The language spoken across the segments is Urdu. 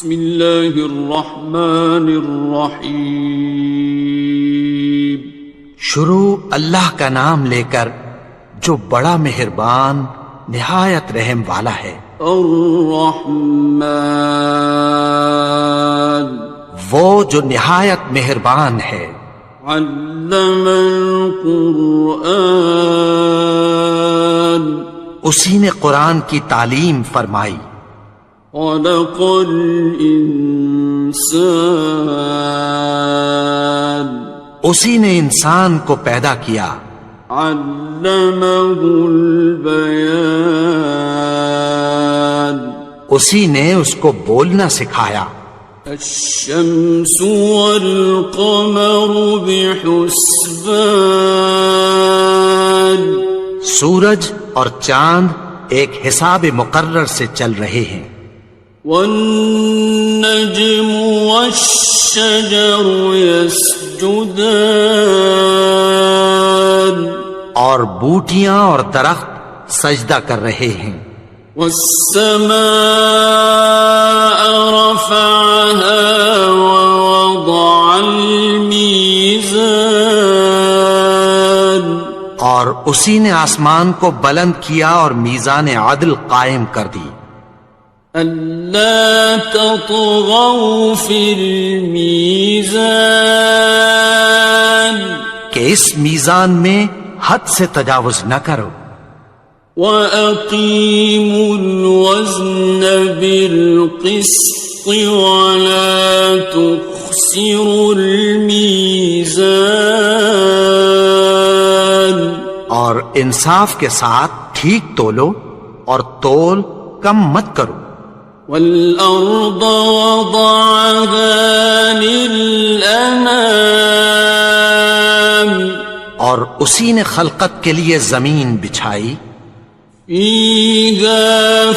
بسم اللہ الرحمن الرحیم. شروع اللہ کا نام لے کر جو بڑا مہربان نہایت رحم والا ہے. الرحمن وہ جو نہایت مہربان ہے. علم القرآن اسی نے قرآن کی تعلیم فرمائی. خلق الانسان اسی نے انسان کو پیدا کیا. علمہ البیان اسی نے اس کو بولنا سکھایا. الشمس والقمر بحسبان سورج اور چاند ایک حساب مقرر سے چل رہے ہیں. والنجم والشجر يسجدان اور بوٹیاں اور درخت سجدہ کر رہے ہیں. والسماء رفعها ووضع الميزان اور اسی نے آسمان کو بلند کیا اور میزان عدل قائم کر دی. ألا تطغوا في الميزان کہ اس میزان میں حد سے تجاوز نہ کرو. وَأَقِيمُوا الْوَزْنَ بِالْقِسْطِ وَلَا تُخْسِرُوا الْمِيزَانَ اور انصاف کے ساتھ ٹھیک تولو اور تول کم مت کرو. وَالْأَرْضَ وَضَعَهَا لِلْأَنَامِ اور اسی نے خلقت کے لیے زمین بچھائی. فِيهَا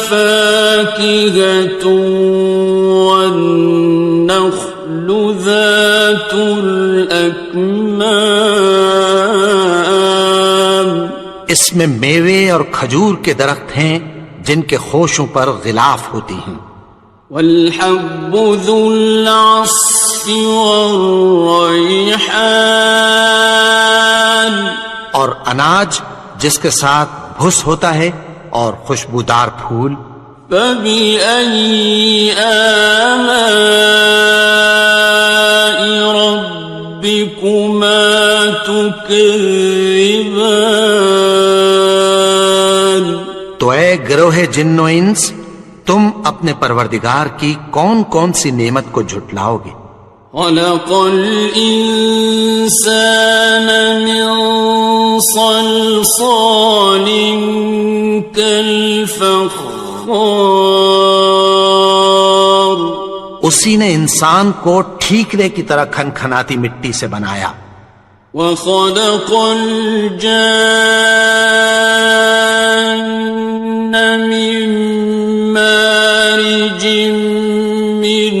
فَاكِهَةٌ وَالنَّخْلُ ذَاتُ الْأَكْمَامِ اس میں میوے اور کھجور کے درخت ہیں جن کے خوشوں پر غلاف ہوتی ہیں. وَالْحَبُّ ذُو الْعَصْفِ وَالرَّيْحَانِ اور اناج جس کے ساتھ بھس ہوتا ہے اور خوشبودار پھول. فَبِأَيِّ آلَاءِ رَبِّكُمَا تُكَذِّبَانِ تو اے گروہ جن و انس تم اپنے پروردگار کی کون کون سی نعمت کو جھٹلاؤ گے. خَلَقَ الْإِنسَانَ مِنْ صَلْصَالٍ كَالْفَخَّارِ اسی نے انسان کو ٹھیکرے کی طرح کھنکھناتی مٹی سے بنایا. وَخَلَقَ الْجَانَّ مِن مَّارِجٍ مِّن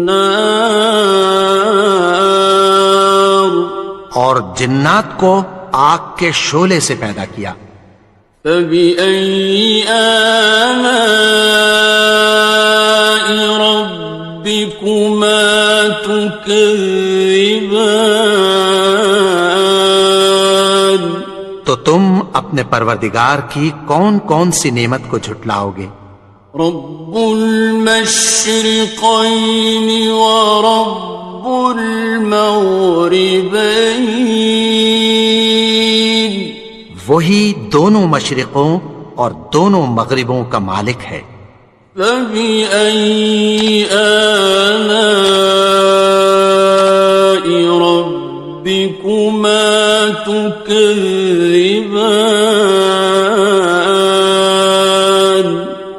نَّارٍ اور جنات کو آگ کے شعلے سے پیدا کیا. فَبِأَيِّ آلَاءِ رَبِّكُمَا تُكَذِّبَانِ تو تم اپنے پروردگار کی کون کون سی نعمت کو جھٹلاؤ گے. رب المشرقین ورب المغربین وہی دونوں مشرقوں اور دونوں مغربوں کا مالک ہے. فَبِأَيِّ آلَاءِ رَبِّكُمَا تُكَذِّبَانِ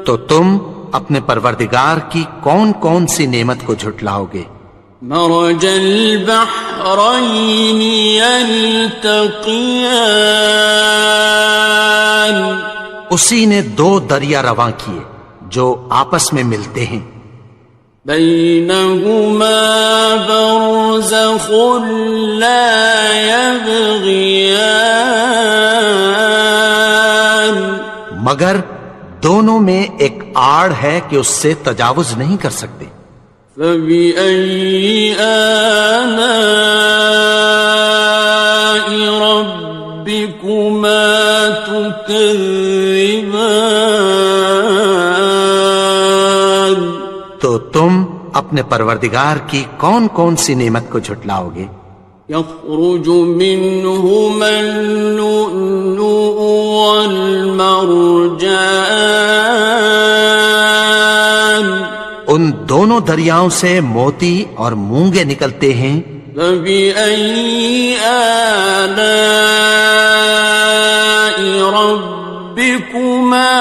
تو تم اپنے پروردگار کی کون کون سی نعمت کو جھٹلاؤ گے. مرج البحرین یلتقیان اسی نے دو دریا رواں کیے جو آپس میں ملتے ہیں. بینہما برزخ لا یبغیان مگر دونوں میں ایک آڑ ہے کہ اس سے تجاوز نہیں کر سکتے۔ فبأي آلاء ربكما تكذبان؟ تو تم اپنے پروردگار کی کون کون سی نعمت کو جھٹلاؤ گے؟ يخرج منهما اللؤلؤ والمرجان، ان دونوں دریاؤں سے موتی اور مونگے نکلتے ہیں۔ فبأي آلاء ربكما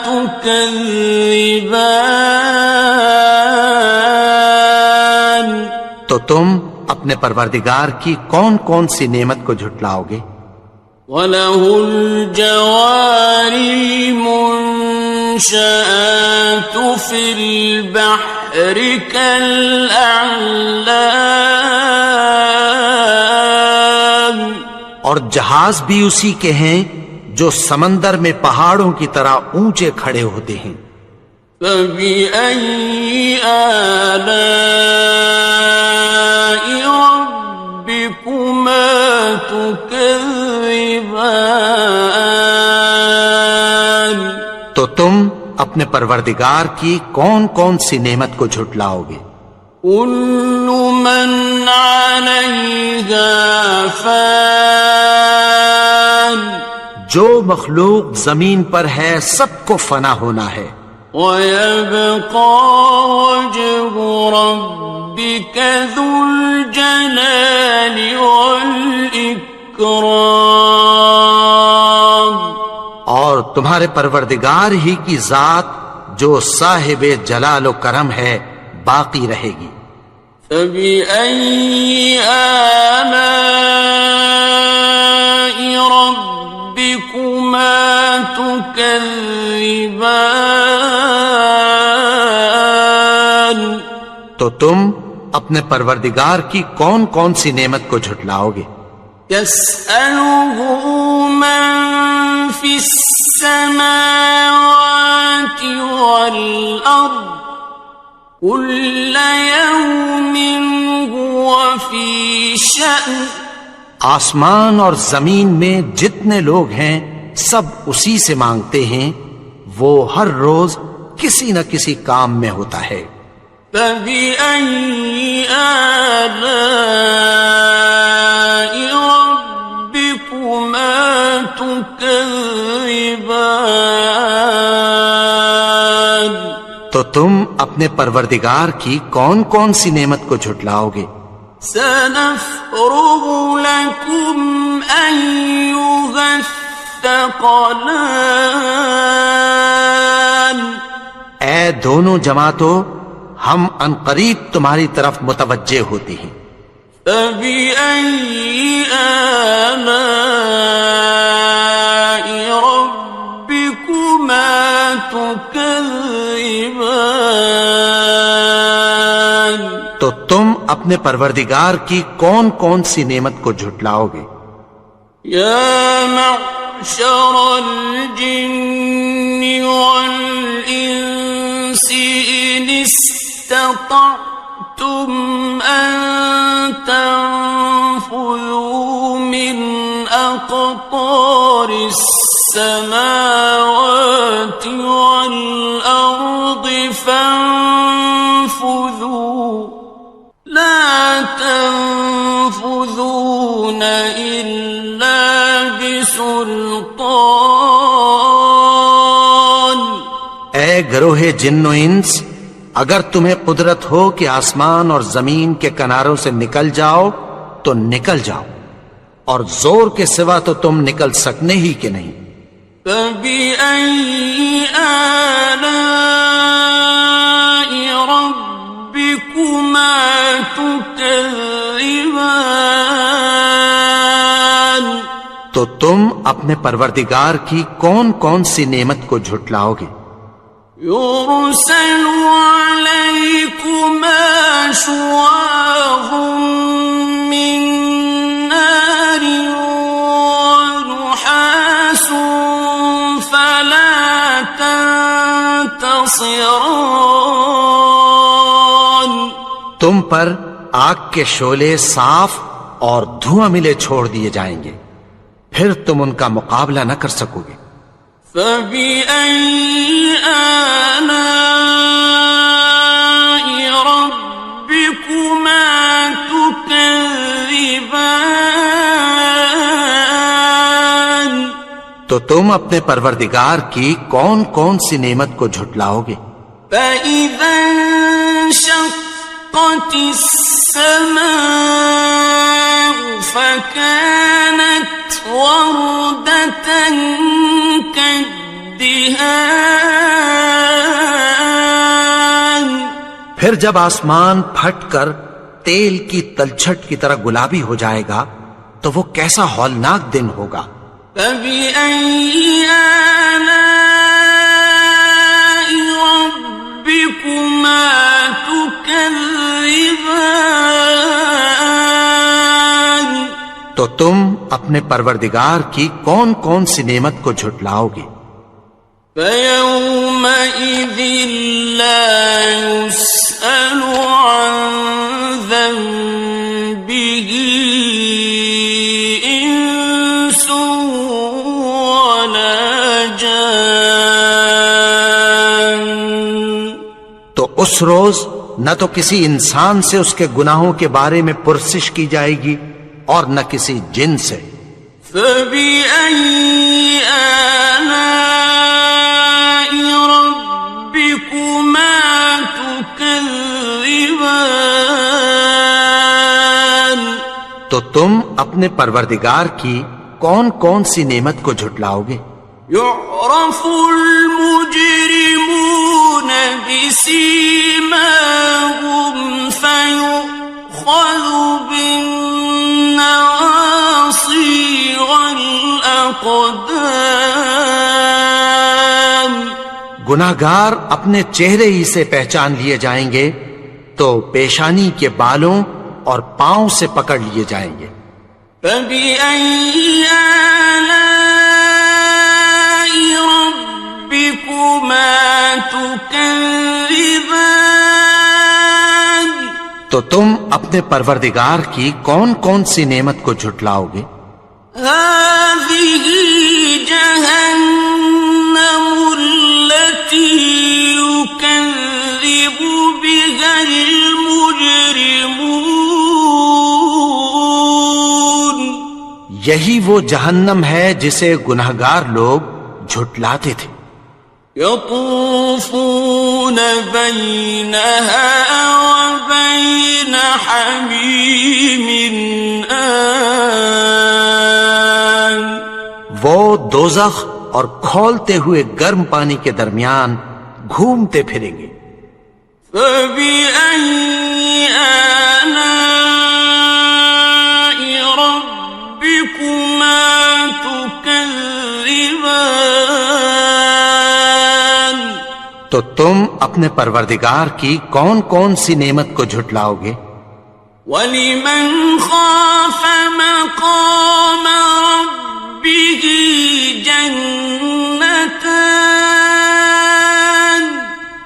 تكذبان؟ تو تم اپنے پروردگار کی کون کون سی نعمت کو جھٹلاؤ گے؟ وَلَهُ الْجَوَارِ الْمُنشَآتُ فِي الْبَحْرِ كَالْأَعْلَامِ، اور جہاز بھی اسی کے ہیں جو سمندر میں پہاڑوں کی طرح اونچے کھڑے ہوتے ہیں۔ فَبِأَيِّ آلَاءِ رَبِّكُمَا تُكَذِّبَانِ؟ تو تم اپنے پروردگار کی کون کون سی نعمت کو جھٹلاؤ گے؟ كُلُّ مَنْ عَلَيْهَا فَانٍ، جو مخلوق زمین پر ہے سب کو فنا ہونا ہے۔ وَيَبْقَى وَجْهُ رَبِّكَ ذُو الْجَلَالِ وَالْإِكْرَامِ، اور تمہارے پروردگار ہی کی ذات جو صاحب جلال و کرم ہے باقی رہے گی۔ فَبِأَيِّ آلَاءِ رَبِّكُمَا تُكَذِّبَانِ؟ تو تم اپنے پروردگار کی کون کون سی نعمت کو جھٹلاؤ گے؟ يَسْأَلُهُ مَن فِي السَّمَاوَاتِ وَالْأَرْضِ كُلَّ يَوْمٍ هُوَ فِي شَأْنٍ، آسمان اور زمین میں جتنے لوگ ہیں سب اسی سے مانگتے ہیں، وہ ہر روز کسی نہ کسی کام میں ہوتا ہے۔ فَبِأَيِّ آلَاءِ رَبِّكُمَا تُكَذِّبَانِ؟ تو تم اپنے پروردگار کی کون کون سی نعمت کو جھٹلاؤ گے؟ سَنَفْرُغُ لَكُمْ أَيُّهَ الثَّقَلَانِ، اے دونوں جماعتوں، ہم عنقریب تمہاری طرف متوجہ ہوتے ہیں۔ فَبِأَيِّ آلَاءِ رَبِّكُمَا تُكَذِّبَانِ؟ تو تم اپنے پروردگار کی کون کون سی نعمت کو جھٹلاؤ گے؟ يَا مَعْشَرَ الْجِنِّ وَالْإِنسِ إِنِ اسْتَطَعْتُمْ أَن تَنفُذُوا مِنْ أَقْطَارِ السَّمَاوَاتِ وَالْأَرْضِ فَانفُذُوا لَا تَنفُذُونَ إِلَّا بِسُلْطَانٍ۔ اے گروہ جن و انس، اگر تمہیں قدرت ہو کہ آسمان اور زمین کے کناروں سے نکل جاؤ تو نکل جاؤ، اور زور کے سوا تو تم نکل سکنے ہی کہ نہیں۔ فَبِأَيِّ آلَاءِ رَبِّكُمَا تُكَذِّبَانِ؟ تو تم اپنے پروردگار کی کون کون سی نعمت کو جھٹلاؤ گے؟ يُرْسَلُ عَلَيْكُمَا شُوَاظٌ مِّن نَّارٍ وَنُحَاسٌ فَلَا تَنتَصِرَانِ؟ تم پر آگ کے شعلے صاف اور دھواں ملے چھوڑ دیے جائیں گے، پھر تم ان کا مقابلہ نہ کر سکو گے۔ فَبِأَيِّ آلَاءِ رَبِّكُمَا تُكَذِّبَانِ؟ تو تم اپنے پروردگار کی کون کون سی نعمت کو جھٹلاؤ گے؟ فَإِذَا انشَقَّتِ السَّمَاءُ فَكَانَتْ وَرْدَةً كَالدِّهَانِ، پھر جب آسمان پھٹ کر تیل کی تلچھٹ کی طرح گلابی ہو جائے گا تو وہ کیسا ہولناک دن ہوگا۔ فَبِأَيِّ آلَاءِ رَبِّكُمَا تُكَذِّبَانِ؟ تو تم اپنے پروردگار کی کون کون سی نعمت کو جھٹلاؤ گے؟ فَيَوْمَئِذٍ لَا يُسْأَلُ عَنْ ذَنبِهِ إِنسٌ وَلَا جَانٌ۔ تو اس روز نہ تو کسی انسان سے اس کے گناہوں کے بارے میں پرسش کی جائے گی اور نہ کسی جن سے۔ فَبِأَيِّ آلَاءِ رَبِّكُمَا تُكَذِّبَانِ؟ تو تم اپنے پروردگار کی کون کون سی نعمت کو جھٹلاؤ گے؟ يُعْرَفُ الْمُجْرِمُونَ بِسِيمَاهُمْ فَيُؤْخَذُ بِالنَّوَاصِي وَالْأَقْدَامِ۔ گناہگار اپنے چہرے ہی سے پہچان لیے جائیں گے تو پیشانی کے بالوں اور پاؤں سے پکڑ لیے جائیں گے۔ فَبِأَيِّ آلَاءِ رَبِّكُمَا تُكَذِّبَانِ؟ تو تم اپنے پروردگار کی کون کون سی نعمت کو جھٹلاؤ گے؟ هَٰذِهِ جَهَنَّمُ الَّتِي يُكَذِّبُ بِهَا الْمُجْرِمُونَ۔ یہی وہ جہنم ہے جسے گناہگار لوگ جھٹلاتے تھے۔ يَطُوفُونَ بَيْنَهَا وَبَيْنَ حَمِيمٍ آنٍ۔ وہ دوزخ اور کھولتے ہوئے گرم پانی کے درمیان گھومتے پھریں گے۔ فَبِأَيِّ آلَاءِ رَبِّكُمَا تُكَذِّبَانِ؟ تو تم اپنے پروردگار کی کون کون سی نعمت کو جھٹلاؤ گے؟ وَلِمَنْ خَافَ مَقَامَ رَبِّهِ جَنَّتَانِ؟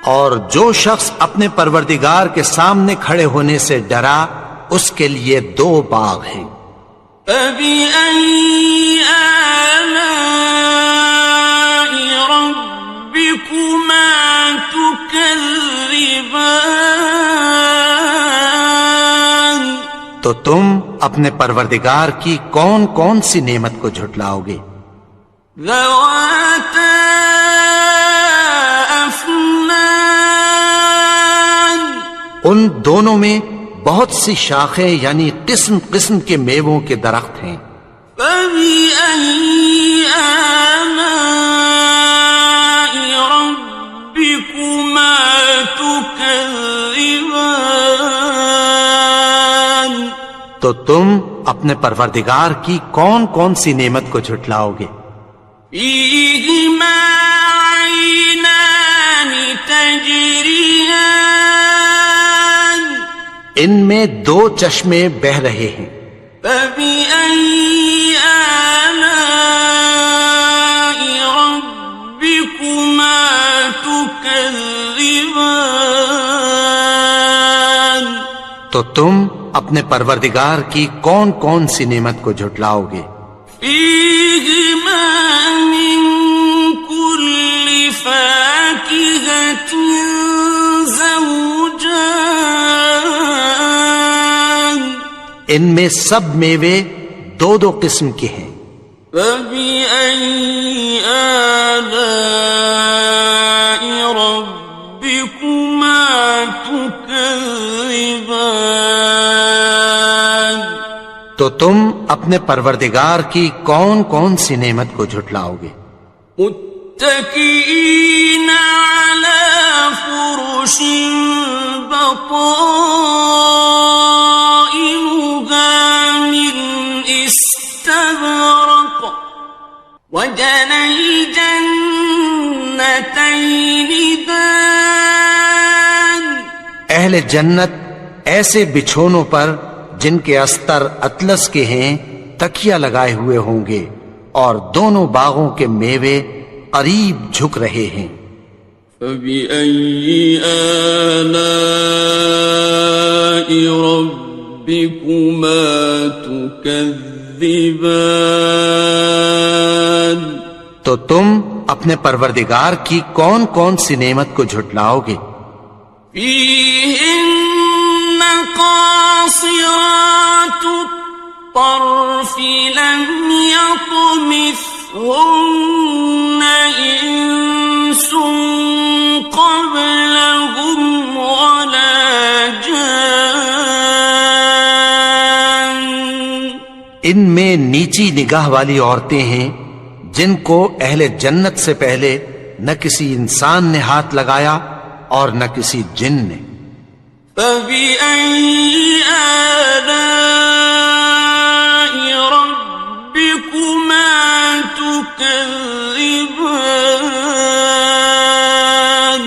اور جو شخص اپنے پروردگار کے سامنے کھڑے ہونے سے ڈرا اس کے لیے 2 باغ ہیں۔ فَبِأَيِّ آلَاءِ رَبِّكُمَا تُكَذِّبَانِ؟ تو تم اپنے پروردگار کی کون کون سی نعمت کو جھٹلاؤ گے؟ ذَوَاتَا أَفْنَانٍ؟ ان دونوں میں بہت سی شاخیں یعنی قسم قسم کے میووں کے درخت ہیں۔ فَبِأَيِّ آلَاءِ رَبِّكُمَا تُكَذِّبَانِ؟ تو تم اپنے پروردگار کی کون کون سی نعمت کو جھٹلاؤ گے؟ فِيهِمَا عَيْنَانِ تَجْرِيَانِ؟ ان میں 2 چشمے بہ رہے ہیں۔ فَبِأَيِّ آلَاءِ رَبِّكُمَا تُكَذِّبَانِ؟ تو تم اپنے پروردگار کی کون کون سی نعمت کو جھٹلاؤ گے؟ فیہما من کل فاکہۃ زوجان، ان میں سب میوے دو دو قسم کے ہیں۔ فبأي آلاء ربكما تكذبان، تو تم اپنے پروردگار کی کون کون سی نعمت کو جھٹلاؤ گے؟ متكئين على فرش بطائنها من استبرق، وجنى الجنتين دان، اہل جنت ایسے بچھونوں پر جن کے استر اطلس کے ہیں تکیہ لگائے ہوئے ہوں گے، اور دونوں باغوں کے میوے قریب جھک رہے ہیں۔ فبأي آلاء ربكما تكذبان، تو تم اپنے پروردگار کی کون کون سی نعمت کو جھٹلاؤ گے؟ فيهن قاصرات الطرف لم يطمثهن إنس قبلهم ولا جان، ان میں نیچی نگاہ والی عورتیں ہیں جن کو اہل جنت سے پہلے نہ کسی انسان نے ہاتھ لگایا اور نہ کسی جن نے۔ فبأي آلاء ربكما تكذبان،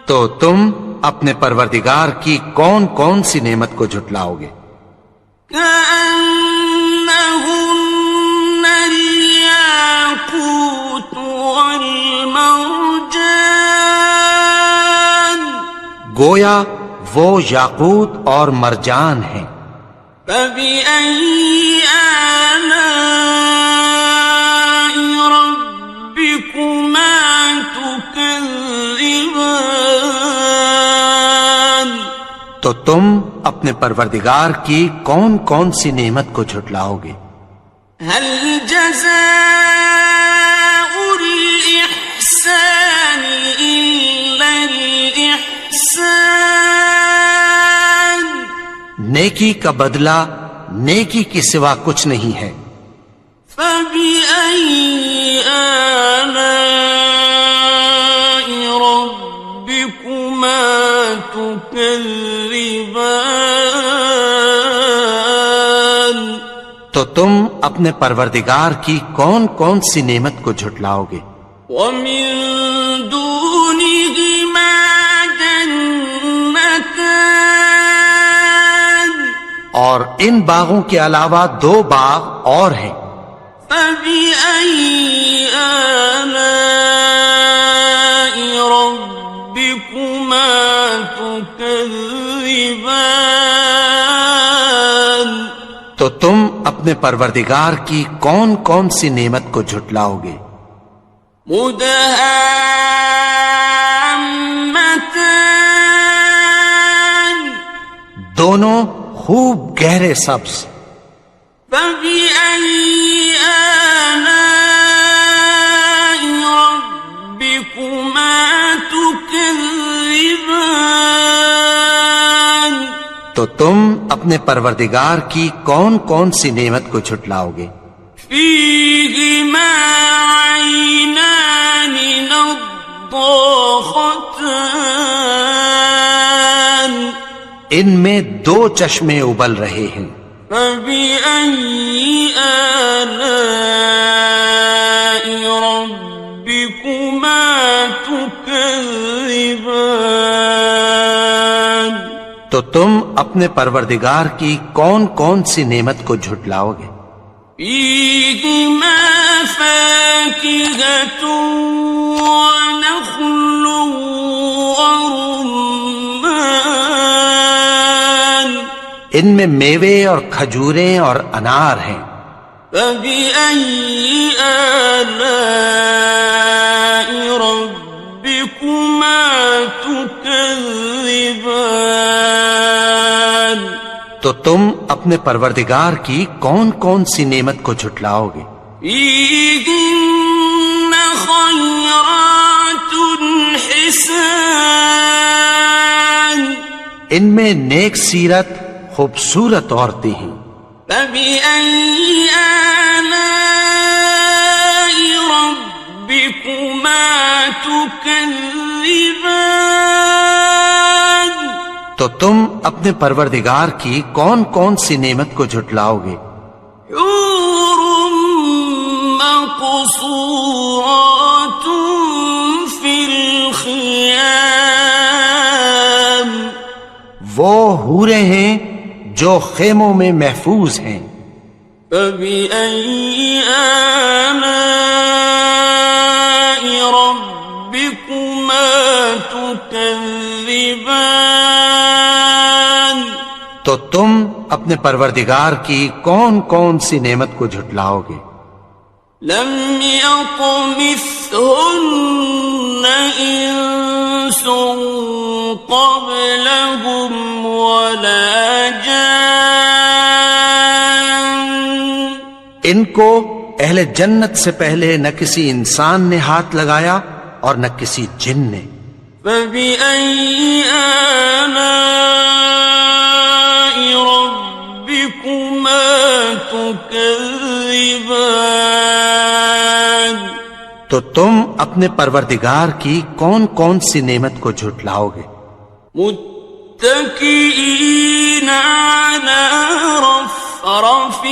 تو تم اپنے پروردگار کی کون کون سی نعمت کو جھٹلاؤ گے؟ كأنهن الياقوت والمرجان، گویا وہ یاقوت اور مرجان ہیں۔ فبأي آلاء ربكما تكذبان، تو تم اپنے پروردگار کی کون کون سی نعمت کو جھٹلاؤ گے؟ هل جزاء الإحسان إلا الإحسان، نیکی کا بدلہ نیکی کے سوا کچھ نہیں ہے۔ فبأي آلاء ربكما تكذبان، تو تم اپنے پروردگار کی کون کون سی نعمت کو جھٹلاؤ گے؟ ومن دونهما جنتان، اور ان باغوں کے علاوہ دو باغ اور ہیں۔ فبأي آلاء ربكما تكذبان، تو تم اپنے پروردگار کی کون کون سی نعمت کو جھٹلاؤ گے؟ مدهامتان، دونوں خوب گہرے سبز۔ فبأي آلاء ربكما تكذبان، تو تم اپنے پروردگار کی کون کون سی نعمت کو جھٹلاؤ گے؟ فيهما عينان نضاختان، ان میں دو چشمے ابل رہے ہیں۔ فبأي آلاء ربكما تكذبان، تو تم اپنے پروردگار کی کون کون سی نعمت کو جھٹلاؤ گے؟ فيهما فاكهة ونخل ورمان، ان میں میوے اور کھجوریں اور انار ہیں۔ فبأي آلاء ربكما تكذبان؟ تو تم اپنے پروردگار کی کون کون سی نعمت کو جھٹلاؤ گے؟ فيهن خيرات حسان، ان میں نیک سیرت خوبصورت عورتیں ہیں۔ فبأي آلاء ربكما تكذبان؟ تو تم اپنے پروردگار کی کون کون سی نعمت کو جھٹلاؤ گے؟ حور مقصورات في الخيام، وہ حوریں ہیں جو خیموں میں محفوظ ہیں۔ فبأي آلاء ربكما تكذبان؟ تو تم اپنے پروردگار کی کون کون سی نعمت کو جھٹلاؤ گے؟ لم يطمثهن إنس قبلهم ولا جان، ان کو اہل جنت سے پہلے نہ کسی انسان نے ہاتھ لگایا اور نہ کسی جن نے۔ فبأي آلاء ربكما تكذبان؟ تو تم اپنے پروردگار کی کون کون سی نعمت کو جھٹلاؤ گے؟ متكئين على رفرف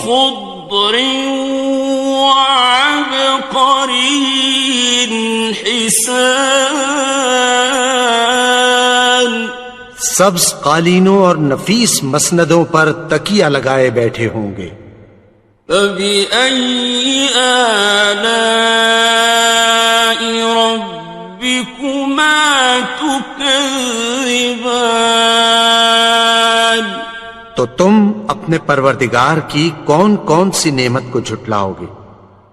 خضر وعبقري حسان، سبز قالینوں اور نفیس مسندوں پر تکیہ لگائے بیٹھے ہوں گے۔ فبأي آلاء ربكما تكذبان؟ تو تم اپنے پروردگار کی کون کون سی نعمت کو جھٹلاؤ گے؟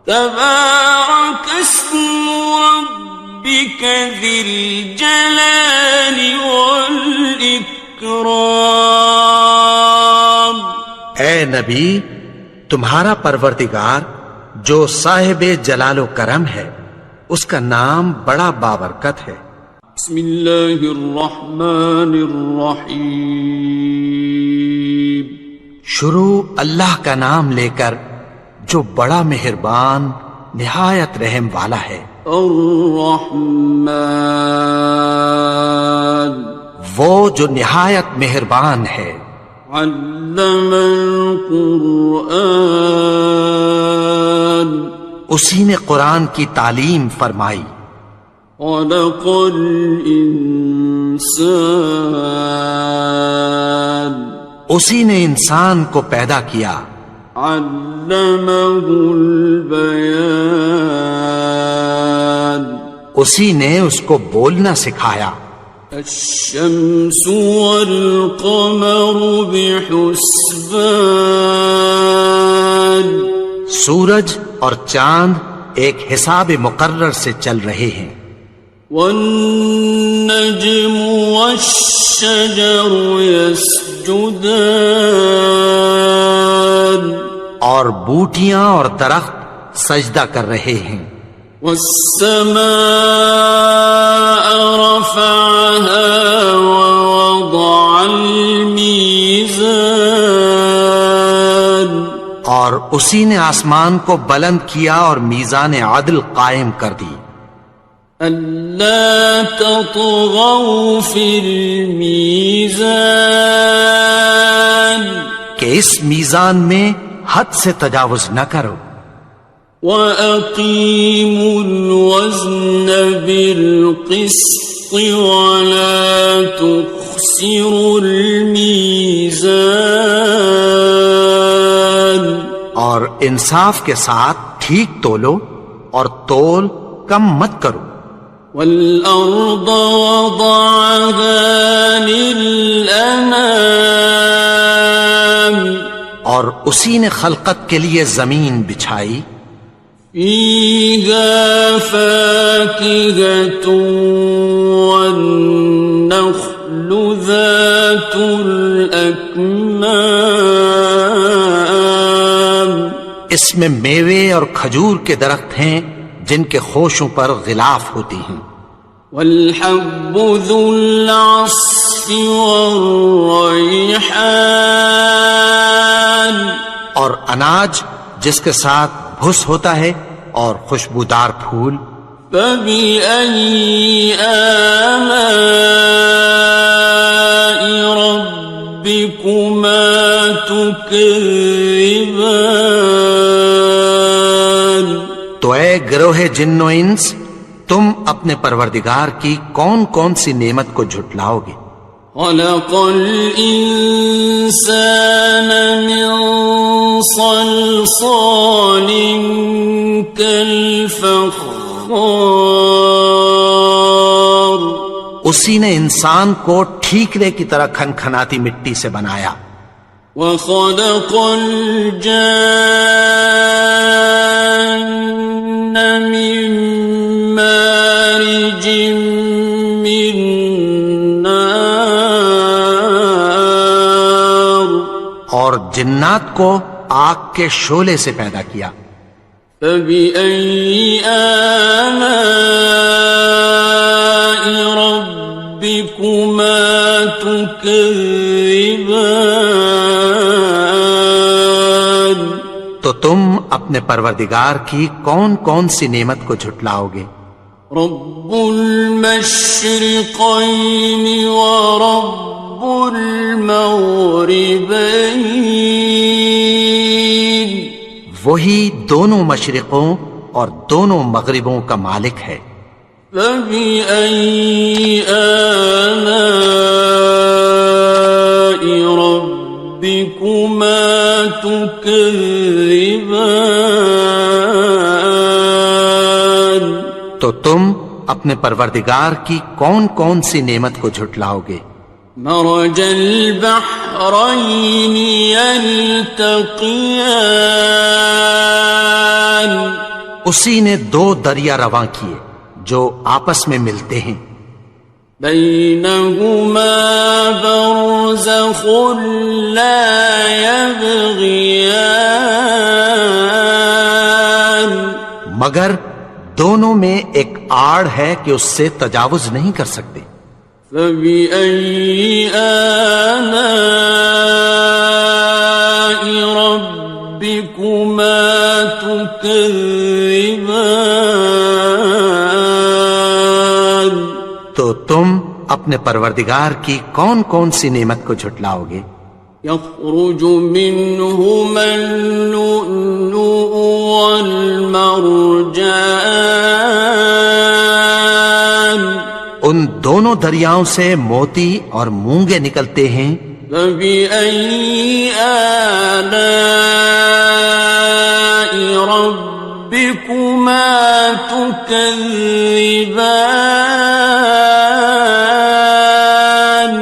تبارك اسم ربك ذي الجلال والإكرام۔ اے نبی، تمہارا پروردگار جو صاحب جلال و کرم ہے، اس کا نام بڑا بابرکت ہے۔ بسم اللہ الرحمن الرحیم، شروع اللہ کا نام لے کر جو بڑا مہربان نہایت رحم والا ہے۔ الرحمن، وہ جو نہایت مہربان ہے۔ علم القرآن، اسی نے قرآن کی تعلیم فرمائی۔ خلق الانسان، اسی نے انسان کو پیدا کیا۔ علمہ البیان، اسی نے اس کو بولنا سکھایا۔ الشمس والقمر بحسبان، سورج اور چاند ایک حساب مقرر سے چل رہے ہیں۔ والنجم والشجر يسجدان، اور بوٹیاں اور درخت سجدہ کر رہے ہیں۔ والسماء رفعها ووضع الميزان، اور اسی نے آسمان کو بلند کیا اور میزان عدل قائم کر دی۔ ألا تطغوا في الميزان، کہ اس میزان میں حد سے تجاوز نہ کرو۔ وَأَقِيمُوا الْوَزْنَ بِالْقِسْطِ وَلَا تُخْسِرُوا الْمِيزَانَ، اور انصاف کے ساتھ ٹھیک تولو اور تول کم مت کرو۔ وَالْأَرْضَ وَضَعَهَا لِلْأَنَامِ، اور اسی نے خلقت کے لیے زمین بچھائی، فيها فاكهة والنخل ذات الأكمام، اس میں میوے اور کھجور کے درخت ہیں جن کے خوشوں پر غلاف ہوتی ہیں، والحب ذو العصف والریحان، اور اناج جس کے ساتھ بھس ہوتا ہے اور خوشبودار پھول، فبأي آلاء ربكما تكذبان، تو اے گروہ جن و انس، تم اپنے پروردگار کی کون کون سی نعمت کو جھٹلاؤ گے؟ خلق الإنسان من صلصال كالفخار، اسی نے انسان کو ٹھیکرے کی طرح کھنکھناتی مٹی سے بنایا، وخلق الجان من مارج من نار، اور جنات کو آگ کے شعلے سے پیدا کیا، فبأي آلاء ربكما تكذبان، تو تم اپنے پروردگار کی کون کون سی نعمت کو جھٹلاؤ گے؟ رب المشرقين ورب المغربين، وہی دونوں مشرقوں اور دونوں مغربوں کا مالک ہے، فبأي آلاء ربكما تكذبان، تو تم اپنے پروردگار کی کون کون سی نعمت کو جھٹلاؤ گے؟ مرج البحرين يلتقيان، اسی نے دو دریا رواں کیے جو آپس میں ملتے ہیں، بينهما برزخ لا يبغيان، مگر دونوں میں ایک آڑ ہے کہ اس سے تجاوز نہیں کر سکتے، فبأي آلاء ربكما تكذبان، تو تم اپنے پروردگار کی کون کون سی نعمت کو جھٹلاؤ گے؟ يخرج منهما اللؤلؤ والمرجان، ان دونوں دریاؤں سے موتی اور مونگے نکلتے ہیں، فبأي آلاء ربكما تكذبان،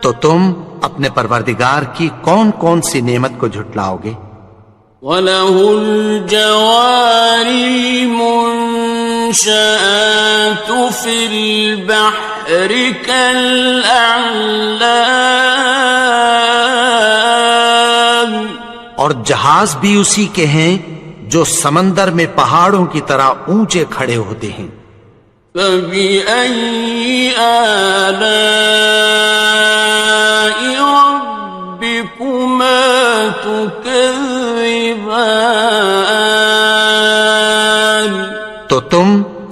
تو تم اپنے پروردگار کی کون کون سی نعمت کو جھٹلاؤ گے؟ وَلَهُ الْجَوَارِ الْمُنشَآتُ فِي الْبَحْرِ كَالْأَعْلَامِ، اور جہاز بھی اسی کے ہیں جو سمندر میں پہاڑوں کی طرح اونچے کھڑے ہوتے ہیں، فَبِأَيِّ آلَاءِ رَبِّكُمَا تُكَذِّبَانِ، تو تم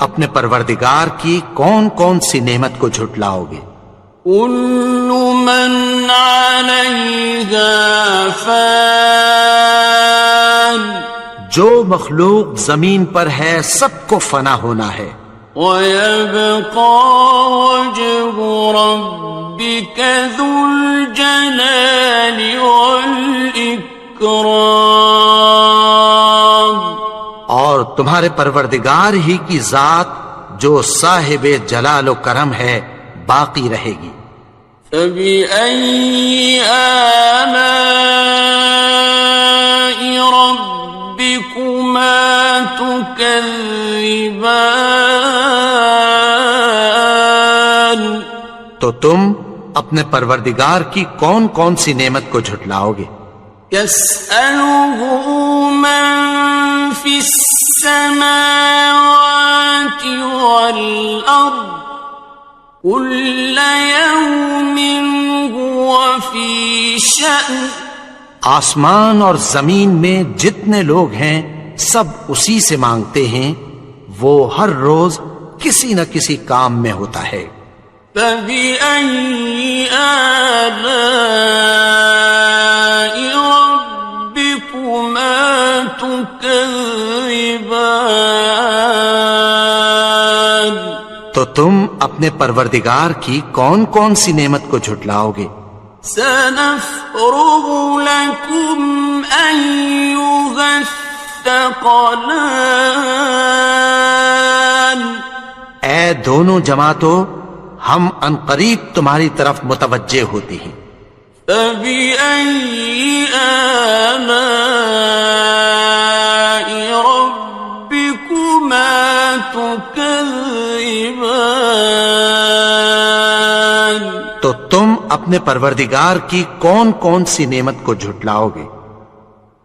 اپنے پروردگار کی کون کون سی نعمت کو جھٹلاؤ گے؟ كُلُّ مَنْ عَلَيْهَا فَانٍ، جو مخلوق زمین پر ہے سب کو فنا ہونا ہے، وَيَبْقَى وَجْهُ رَبِّكَ ذُو الْجَلَالِ وَالْإِكْرَامِ، اور تمہارے پروردگار ہی کی ذات جو صاحب جلال و کرم ہے باقی رہے گی، فَبِأَيِّ آلَاءِ تكذبان تو تم اپنے پروردگار کی کون کون سی نعمت کو جھٹلاؤ گے؟ يسأله من في السماوات والأرض كل يوم هو في شأن آسمان اور زمین میں جتنے لوگ ہیں سب اسی سے مانگتے ہیں، وہ ہر روز کسی نہ کسی کام میں ہوتا ہے۔ فبأي آلاء ربكما تكذبان تو تم اپنے پروردگار کی کون کون سی نعمت کو جھٹلاؤ گے؟ سنفرغ لكم أيها الثقلان اے دونوں جماعتوں، ہم عنقریب تمہاری طرف متوجہ ہوتے ہیں۔ فبأي آلاء ربكما تكذبان تو تم اپنے پروردگار کی کون کون سی نعمت کو جھٹلاؤ گے؟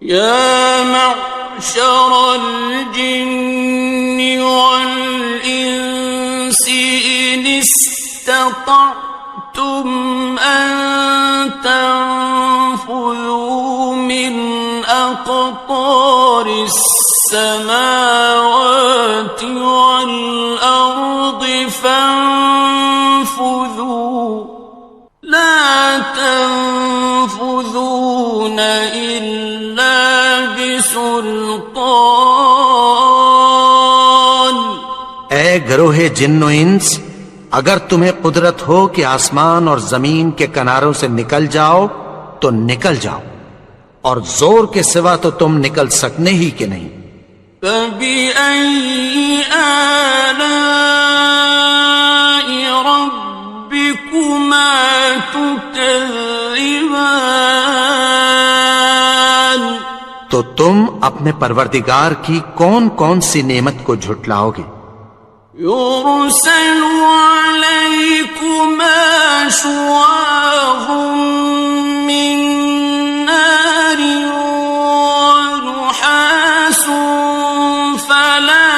يا معشر الجن والإنس إن استطعتم أن تنفذوا من أقطار السماوات والأرض فانفذوا لا تنفذون إلا بسلطان اے گروہ جن و انس، اگر تمہیں قدرت ہو کہ آسمان اور زمین کے کناروں سے نکل جاؤ تو نکل جاؤ، اور زور کے سوا تو تم نکل سکنے ہی کہ نہیں۔ فبأي آلاء ربكما تكذبان تو تم اپنے پروردگار کی کون کون سی نعمت کو جھٹلاؤ گے؟ يرسل عليكما شواظ من نار ونحاس فلا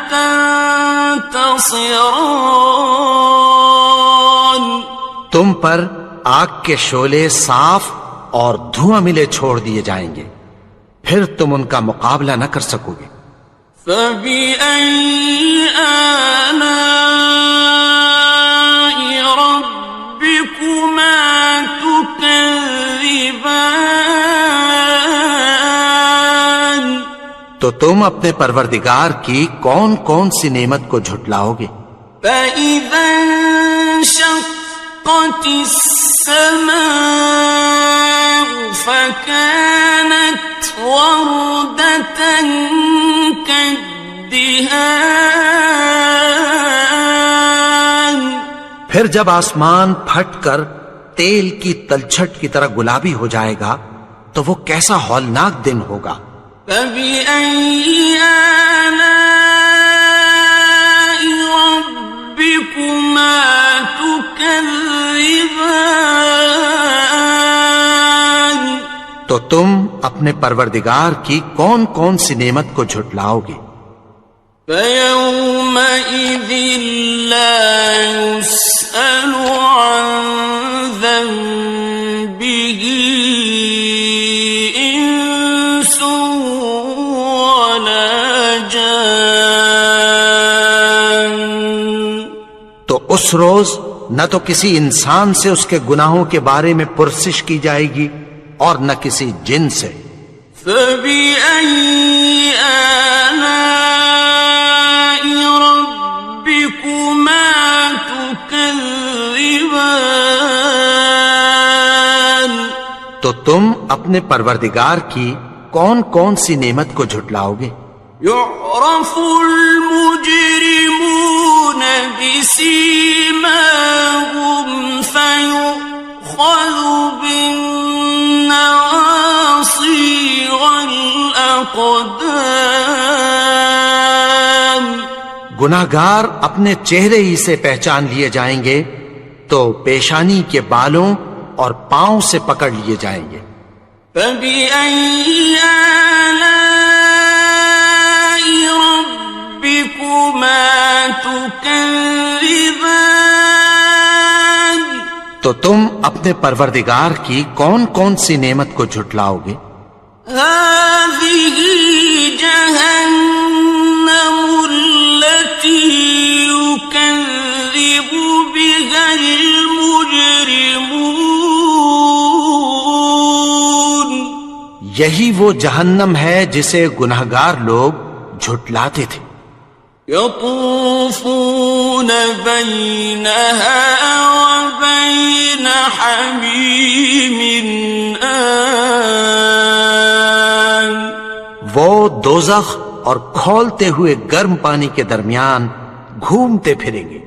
تنتصران تم پر آگ کے شعلے صاف اور دھواں ملے چھوڑ دیے جائیں گے، پھر تم ان کا مقابلہ نہ کر سکو گے۔ فبأي آلاء ربكما تكذبان تو تم اپنے پروردگار کی کون کون سی نعمت کو جھٹلاؤ گے؟ فإذا انشقت السماء فكانت وردة كالدهان پھر جب آسمان پھٹ کر تیل کی تلچھٹ کی طرح گلابی ہو جائے گا تو وہ کیسا ہولناک دن ہوگا۔ فبأي آلاء ربكما تكذبان تو تم اپنے پروردگار کی کون کون سی نعمت کو جھٹلاؤ گے؟ فيومئذ لا يسأل عن ذنبه إنس ولا جان تو اس روز نہ تو کسی انسان سے اس کے گناہوں کے بارے میں پرسش کی جائے گی اور نہ کسی جن سے۔ فبأي آلاء ربكما تكذبان تو تم اپنے پروردگار کی کون کون سی نعمت کو جھٹلاؤ گے؟ يعرف المجرمون بسيماهم فيؤخذ بالنواصي والأقدام گناہگار اپنے چہرے ہی سے پہچان لیے جائیں گے تو پیشانی کے بالوں اور پاؤں سے پکڑ لیے جائیں گے۔ فَبِأَيِّ آلَاءِ رَبِّكُمَا تُكَذِّبَانِ؟ تو تم اپنے پروردگار کی کون کون سی نعمت کو جھٹلاؤ گے؟ هَٰذِهِ جَهَنَّمُ الَّتِي يُكَذِّبُ بِهَا الْمُجْرِمُونَ۔ یہی وہ جہنم ہے جسے گناہگار لوگ جھٹلاتے تھے۔ يطوفون بينها وبين حميم آن۔ وہ دوزخ اور کھولتے ہوئے گرم پانی کے درمیان گھومتے پھریں گے۔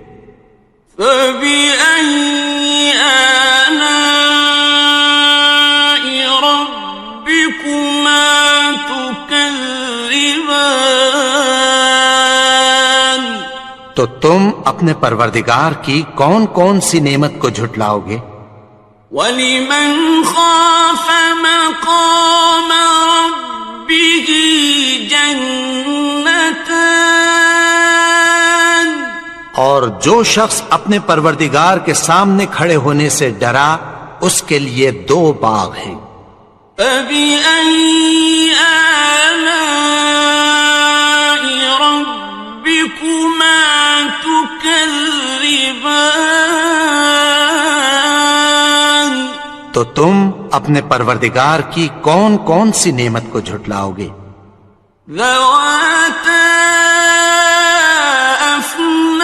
فَبِأَيِّ آلَاءِ رَبِّكُمَا تُكَذِّبَانِ؟ تو تم اپنے پروردگار کی کون کون سی نعمت کو جھٹلاؤ گے؟ وَلِمَنْ خَافَ مَقَامَ رَبِّهِ جَنَّتَانِ؟ اور جو شخص اپنے پروردگار کے سامنے کھڑے ہونے سے ڈرا اس کے لیے 2 باغ ہیں۔ فَبِأَيِّ آلَاءِ رَبِّكُمَا تُكَذِّبَانِ؟ تو تم اپنے پروردگار کی کون کون سی نعمت کو جھٹلاؤ گے؟ ذَوَاتَا أَفْنَانٍ؟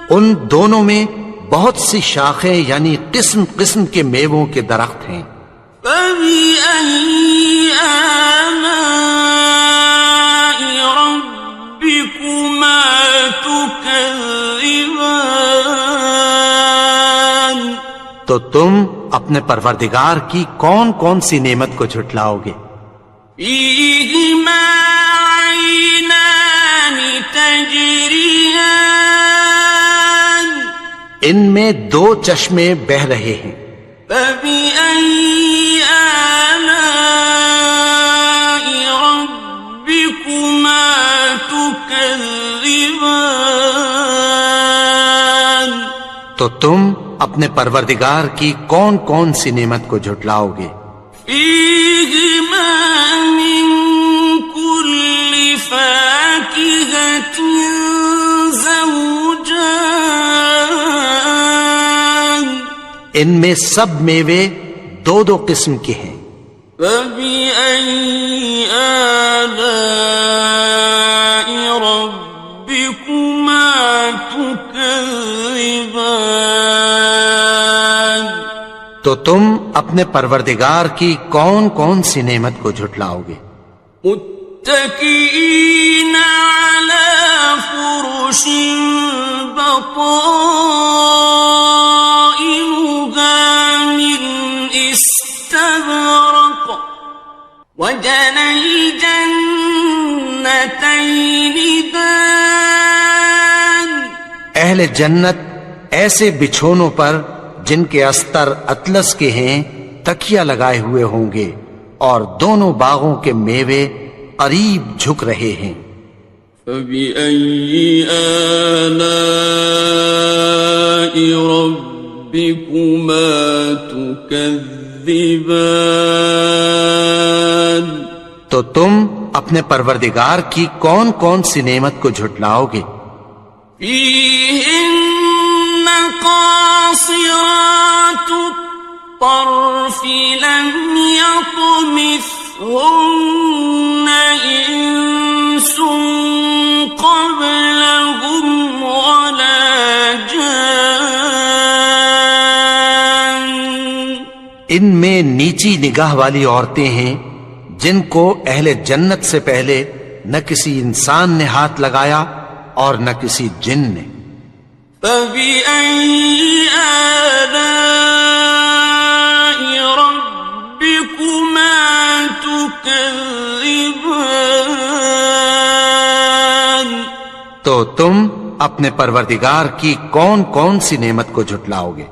ان دونوں میں بہت سی شاخیں یعنی قسم قسم کے میووں کے درخت ہیں۔ فَبِأَيِّ آلَاءِ رَبِّكُمَا تُكَذِّبَانِ؟ تو تم اپنے پروردگار کی کون کون سی نعمت کو جھٹلاؤ گے؟ فِيهِمَا عَيْنَانِ تَجْرِيَانِ؟ ان میں 2 چشمے بہ رہے ہیں۔ فَبِأَيِّ آلَاءِ رَبِّكُمَا تُكَذِّبَانِ؟ تو تم اپنے پروردگار کی کون کون سی نعمت کو جھٹلاؤ گے؟ فِيهِمَا مِن كُلِّ فَاكِهَةٍ زَوْجَانِ؟ ان میں سب میوے 2 قسم کے ہیں۔ فَبِأَيِّ آلَاءِ رَبِّكُمَا تُكَذِّبَانِ؟ تو تم اپنے پروردگار کی کون کون سی نعمت کو جھٹلاؤ گے؟ متكئين على فرش بطائنها من استبرق وجنى الجنتين دان۔ اہل جنت ایسے بچھونوں پر جن کے استر اطلس کے ہیں تکیہ لگائے ہوئے ہوں گے اور دونوں باغوں کے میوے قریب جھک رہے ہیں۔ فَبِأَيِّ آلَاءِ رَبِّكُمَا تُكَذِّبَانِ؟ تو تم اپنے پروردگار کی کون کون سی نعمت کو جھٹلاؤ گے؟ فِيهِنَّ قَاصِرَاتُ الطَّرْفِ لَمْ يَطْمِثْهُنَّ إِنسٌ قَبْلَهُمْ وَلَا جَانٌّ۔ ان میں نیچی نگاہ والی عورتیں ہیں جن کو اہل جنت سے پہلے نہ کسی انسان نے ہاتھ لگایا اور نہ کسی جن نے۔ فَبِأَيِّ آلَاءِ رَبِّكُمَا تُكَذِّبَانِ؟ تو تم اپنے پروردگار کی کون کون سی نعمت کو جھٹلاؤ گے؟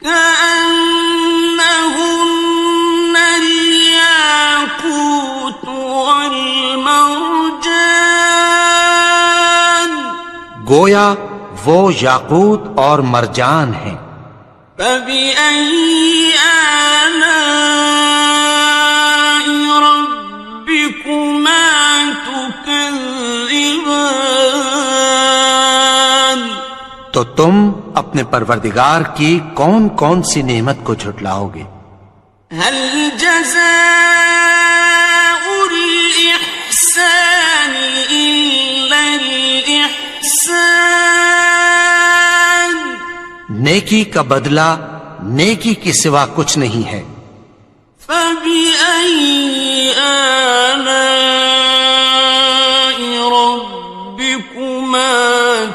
كأنهن الياقوت والمرجان گویا وہ یاقوت اور مرجان ہیں۔ فبأي آلاء ربكما تكذبان تو تم اپنے پروردگار کی کون کون سی نعمت کو جھٹلاؤ گے؟ هل جزاء الإحسان إلا الإحسان نیکی کا بدلہ نیکی کے سوا کچھ نہیں ہے۔ فبأي آلاء ربكما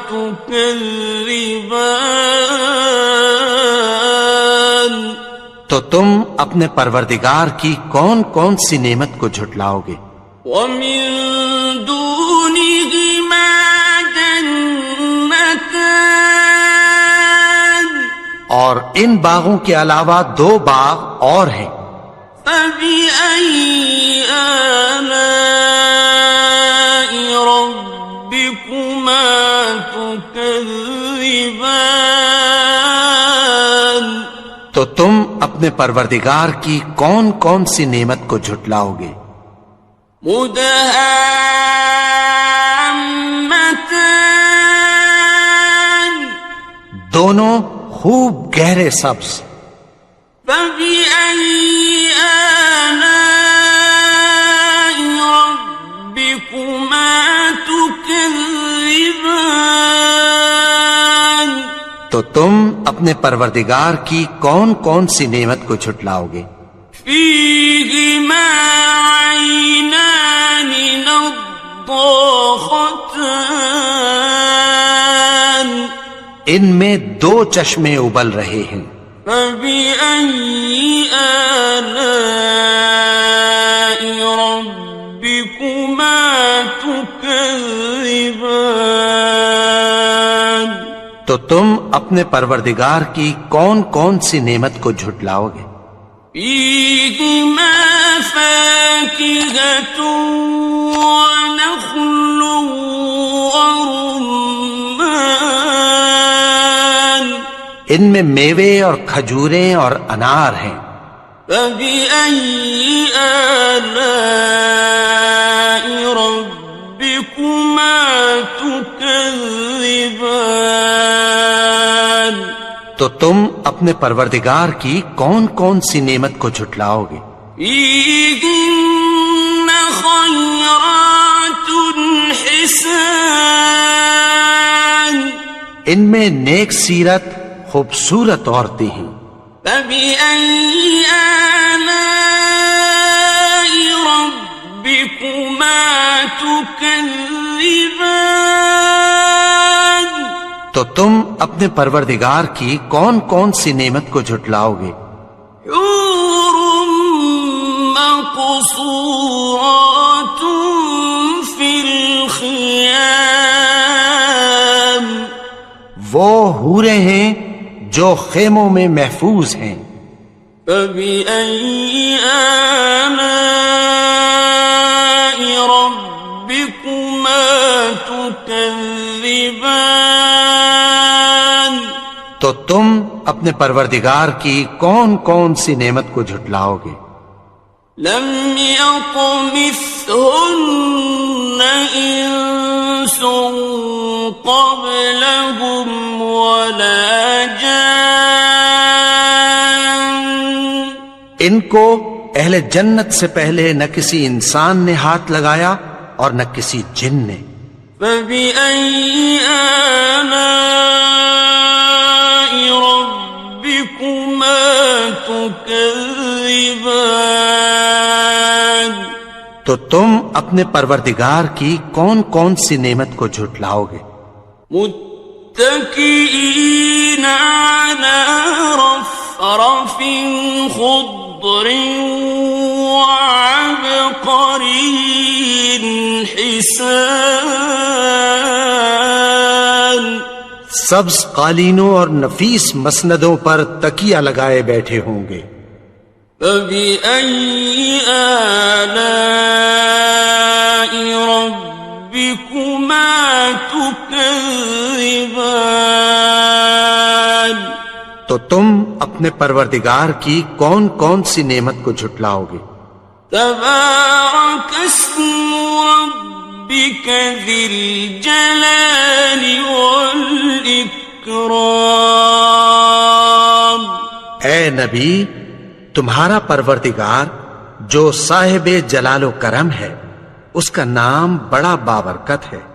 تكذبان تو تم اپنے پروردگار کی کون کون سی نعمت کو جھٹلاؤ گے؟ ومن دونهما جنتان اور ان باغوں کے علاوہ دو باغ اور ہیں۔ فبأي آلاء ربكما تكذبان تو تم اپنے پروردگار کی کون کون سی نعمت کو جھٹلاؤ گے؟ مدهامتان دونوں خوب گہرے سبز۔ فبأي آلاء ربكما تكذبان تو تم اپنے پروردگار کی کون کون سی نعمت کو جھٹلاؤ گے؟ فيهما عينان نضاختان ان میں دو چشمے ابل رہے ہیں۔ فبأي آلاء ربكما تكذبان تو تم اپنے پروردگار کی کون کون سی نعمت کو جھٹلاؤ گے؟ فيهما فاكهة ونخل ورمان ان میں میوے اور کھجوریں اور انار ہیں۔ فبأي آلاء ربكما تكذبان تو تم اپنے پروردگار کی کون کون سی نعمت کو جھٹلاؤ گے؟ فيهن خيرات حسان ان میں نیک سیرت خوبصورت عورتیں ہیں۔ فبأي آلاء ربكما تكذبان تو تم اپنے پروردگار کی کون کون سی نعمت کو جھٹلاؤ گے؟ حور مقصورات في الخيام وہ حوریں ہیں جو خیموں میں محفوظ ہیں۔ فبأي آلاء ربكما تكذبان تو تم اپنے پروردگار کی کون کون سی نعمت کو جھٹلاؤ گے؟ لم يطمثهن إنس قبلهم ولا جان ان کو اہل جنت سے پہلے نہ کسی انسان نے ہاتھ لگایا اور نہ کسی جن نے۔ فبأي آلاء ربكما تكذبان تو تم اپنے پروردگار کی کون کون سی نعمت کو جھٹلاؤ گے؟ متكئين على رفرف خضر وعبقري حسان سبز قالینوں اور نفیس مسندوں پر تکیہ لگائے بیٹھے ہوں گے. فَبِأَيِّ آلَاءِ رَبِّكُمَا تُكَذِّبَانِ تو تم اپنے پروردگار کی کون کون سی نعمت کو جھٹلاؤ گے؟ تبارک اسم ربک ذی الجلال والاکرام. اے نبی، تمہارا پروردگار جو صاحب جلال و کرم ہے، اس کا نام بڑا بابرکت ہے.